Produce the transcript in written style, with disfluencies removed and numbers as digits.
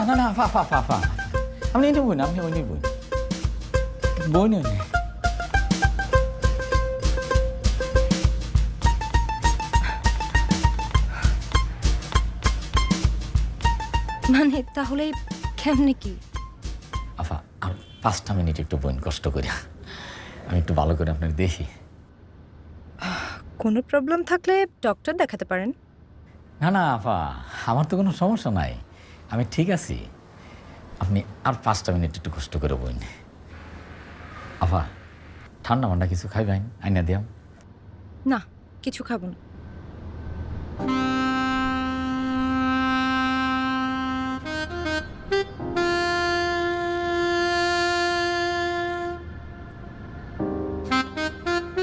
না না আফা আফা আফা আফা আপনি এটা বই না আপনি ওই বই বই নেই মানে তাহলে কেমনে কি? আফা আর 5টা মিনিট একটু বইন কষ্ট করি আমি একটু ভালো করে আপনার দেখি কোনো প্রবলেম থাকলে ডক্টর দেখাতে পারেন। না না আফা আমার তো কোনো সমস্যা নাই আমি ঠিক আছি আপনি আর 5টা মিনিট একটু কষ্ট করে বইন আফা ঠান্ডা মান্ডা কিছু খাইবেন আইনা দিয়াম না, কিছু খাবো না।